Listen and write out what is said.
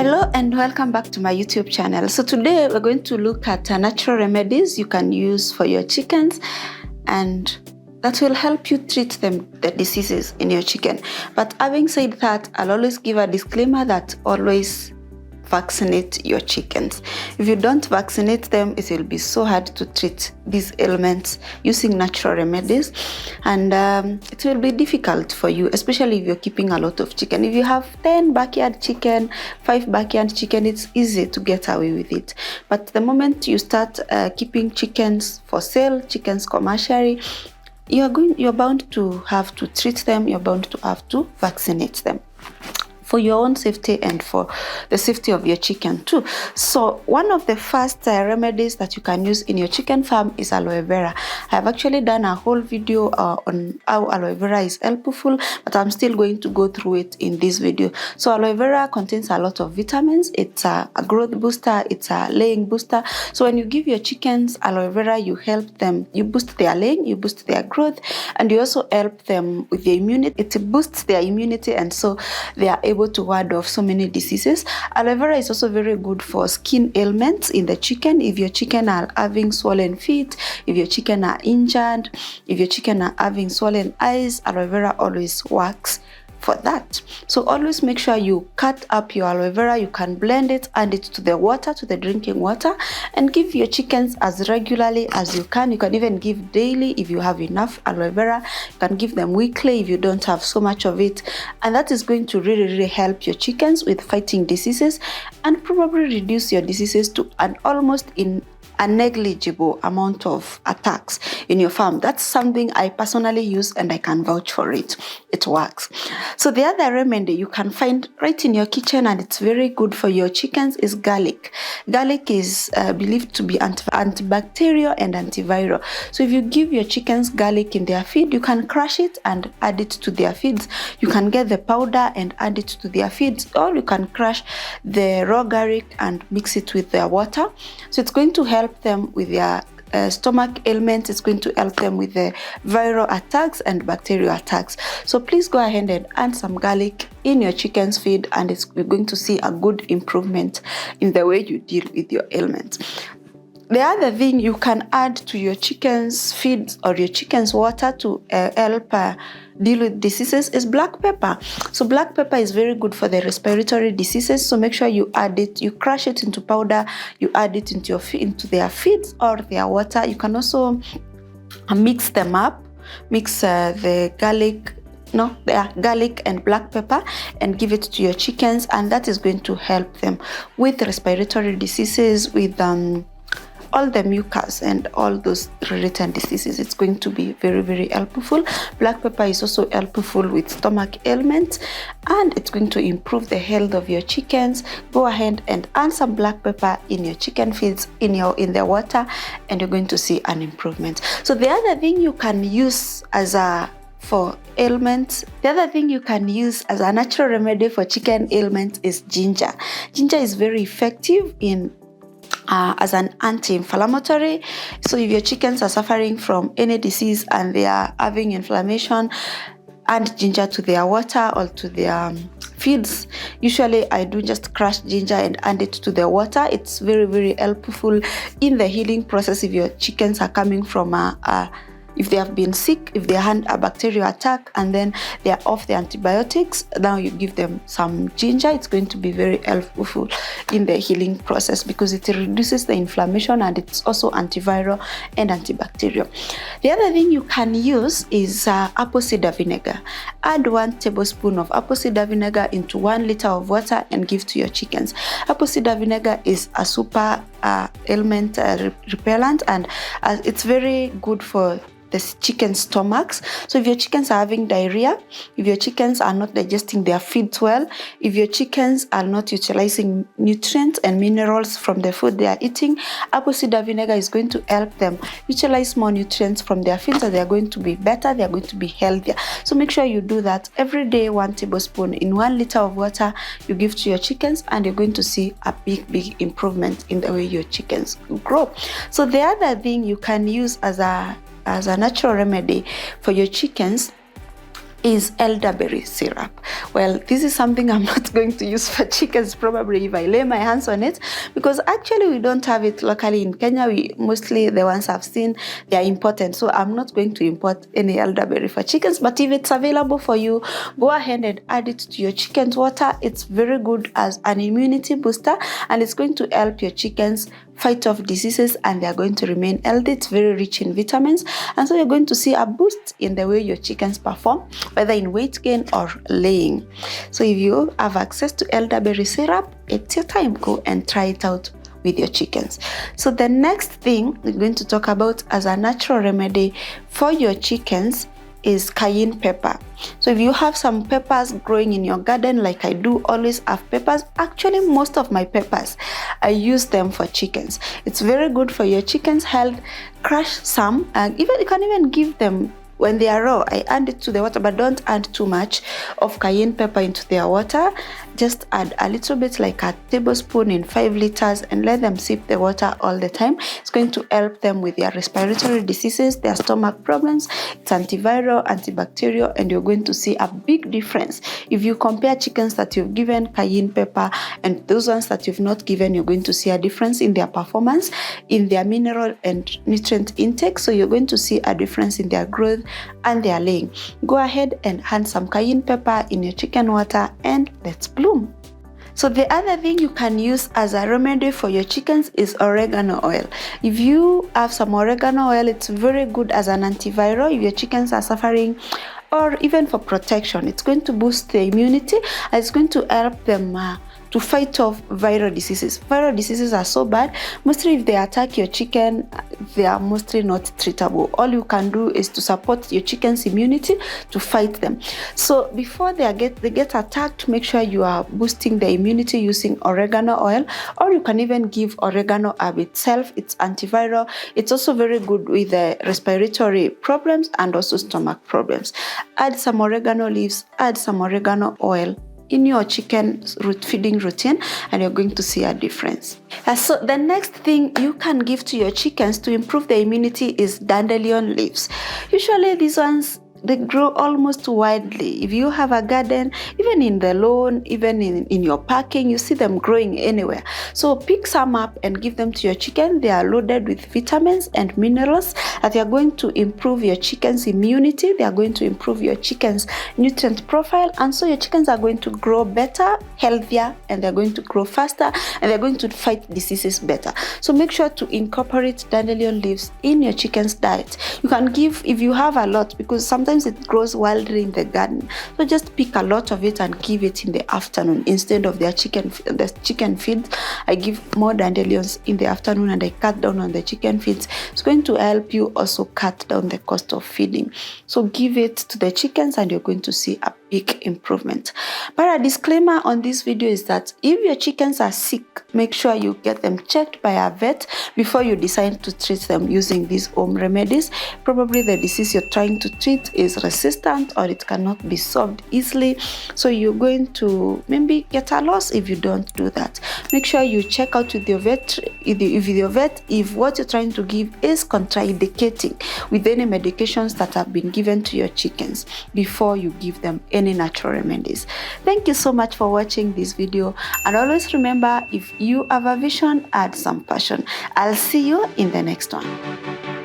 Hello and welcome back to my YouTube channel. So today we're going to look at natural remedies you can use for your chickens and that will help you treat the diseases in your chicken. But having said that, I'll always give a disclaimer that always vaccinate your chickens. If you don't vaccinate them, it will be so hard to treat these ailments using natural remedies, and it will be difficult for you, especially if you're keeping a lot of chicken. If you have 10 backyard chicken, 5 backyard chicken, it's easy to get away with it. But the moment you start keeping chickens for sale, chickens commercially, you're bound to have to treat them, you're bound to have to vaccinate them, for your own safety and for the safety of your chicken too. So one of the first remedies that you can use in your chicken farm is aloe vera. I have actually done a whole video on how aloe vera is helpful, but I'm still going to go through it in this video. So aloe vera contains a lot of vitamins. It's a growth booster, it's a laying booster. So when you give your chickens aloe vera, you help them, you boost their laying, you boost their growth, and you also help them with their immunity. It boosts their immunity, and so they are able to ward off so many diseases. Aloe vera is also very good for skin ailments in the chicken. If your chicken are having swollen feet, if your chicken are injured, if your chicken are having swollen eyes, aloe vera always works for that. So always make sure you cut up your aloe vera. You can blend it, add it to the water, to the drinking water, and give your chickens as regularly as you can. You can even give daily if you have enough aloe vera. You can give them weekly if you don't have so much of it, and that is going to really help your chickens with fighting diseases and probably reduce your diseases to an almost a negligible amount of attacks in your farm. That's something I personally use and I can vouch for it. It works. So the other remedy you can find right in your kitchen, and it's very good for your chickens, is garlic. Garlic is believed to be antibacterial and antiviral. So if you give your chickens garlic in their feed, you can crush it and add it to their feeds. You can get the powder and add it to their feeds, or you can crush the raw garlic and mix it with their water. So it's going to help them with their stomach ailments. It's going to help them with the viral attacks and bacterial attacks. So please go ahead and add some garlic in your chicken's feed, and you're going to see a good improvement in the way you deal with your ailments. The other thing you can add to your chicken's feed or your chicken's water to help deal with diseases is black pepper. So black pepper is very good for the respiratory diseases. So make sure you add it, you crush it into powder, you add it into their feeds or their water. You can also mix them up, mix the garlic and black pepper and give it to your chickens, and that is going to help them with respiratory diseases, with all the mucus and all those related diseases. It's going to be very helpful. Black pepper is also helpful with stomach ailments, and it's going to improve the health of your chickens. Go ahead and add some black pepper in your chicken feeds, in the water, and you're going to see an improvement. So the other thing you can use for ailments, the other thing you can use as a natural remedy for chicken ailments is ginger. Ginger is very effective as an anti-inflammatory. So if your chickens are suffering from any disease and they are having inflammation, add ginger to their water or to their feeds. Usually I do just crush ginger and add it to the water. It's very helpful in the healing process if your chickens are coming from if they have been sick, if they had a bacterial attack and then they are off the antibiotics, now you give them some ginger. It's going to be very helpful in the healing process because it reduces the inflammation, and it's also antiviral and antibacterial. The other thing you can use is apple cider vinegar. Add 1 tablespoon of apple cider vinegar into 1 liter of water and give to your chickens. Apple cider vinegar is a super ailment repellent, and it's very good for the chicken stomachs. So if your chickens are having diarrhea, if your chickens are not digesting their feeds well, if your chickens are not utilizing nutrients and minerals from the food they are eating, apple cider vinegar is going to help them utilize more nutrients from their feeds, and they are going to be better, they are going to be healthier. So make sure you do that every day. 1 tablespoon in 1 liter of water you give to your chickens, and you're going to see a big improvement in the way your chickens grow. So the other thing you can use as a natural remedy for your chickens is elderberry syrup. Well, this is something I'm not going to use for chickens probably if I lay my hands on it, because actually we don't have it locally in Kenya. We mostly, the ones I've seen, they are important, so I'm not going to import any elderberry for chickens. But if it's available for you, go ahead and add it to your chicken's water. It's very good as an immunity booster, and it's going to help your chickens fight off diseases, and they are going to remain healthy. It's very rich in vitamins, and so you're going to see a boost in the way your chickens perform, whether in weight gain or laying. So if you have access to elderberry syrup, it's your time. Go and try it out with your chickens. So the next thing we're going to talk about as a natural remedy for your chickens is cayenne pepper. So if you have some peppers growing in your garden, like I do always have peppers, actually most of my peppers, I use them for chickens. It's very good for your chickens' health. Crush some, and even you can even give them when they are raw. I add it to the water, but don't add too much of cayenne pepper into their water. Just add a little bit, like a tablespoon in 5 liters, and let them sip the water all the time. It's going to help them with their respiratory diseases, their stomach problems. It's antiviral, antibacterial, and you're going to see a big difference. If you compare chickens that you've given cayenne pepper and those ones that you've not given, you're going to see a difference in their performance, in their mineral and nutrient intake. So you're going to see a difference in their growth and their laying. Go ahead and add some cayenne pepper in your chicken water, and let's bloom. So the other thing you can use as a remedy for your chickens is oregano oil. If you have some oregano oil, it's very good as an antiviral if your chickens are suffering, or even for protection. It's going to boost their immunity, and it's going to help them to fight off viral diseases. Viral diseases are so bad. Mostly if they attack your chicken, they are mostly not treatable. All you can do is to support your chicken's immunity to fight them. So before they get attacked, make sure you are boosting the immunity using oregano oil, or you can even give oregano herb itself. It's antiviral. It's also very good with the respiratory problems and also stomach problems. Add some oregano leaves, add some oregano oil in your chicken feeding routine, and you're going to see a difference. So the next thing you can give to your chickens to improve their immunity is dandelion leaves. Usually these ones, they grow almost widely. If you have a garden, even in the lawn, even in your parking, you see them growing anywhere. So pick some up and give them to your chicken. They are loaded with vitamins and minerals that are going to improve your chicken's immunity. They are going to improve your chicken's nutrient profile, and so your chickens are going to grow better, healthier, and they're going to grow faster, and they're going to fight diseases better. So make sure to incorporate dandelion leaves in your chicken's diet. You can give, if you have a lot, because sometimes it grows wildly in the garden, so just pick a lot of it and give it in the afternoon instead of the chicken feeds. I give more dandelions in the afternoon, and I cut down on the chicken feeds. It's going to help you also cut down the cost of feeding. So give it to the chickens, and you're going to see a big improvement. But a disclaimer on this video is that if your chickens are sick, make sure you get them checked by a vet before you decide to treat them using these home remedies. Probably the disease you're trying to treat is resistant, or it cannot be solved easily, so you're going to maybe get a loss if you don't do that. Make sure you check out with your vet if what you're trying to give is contraindicating with any medications that have been given to your chickens before you give them any natural remedies. Thank you so much for watching this video, and always remember, if you have a vision, add some passion. I'll see you in the next one.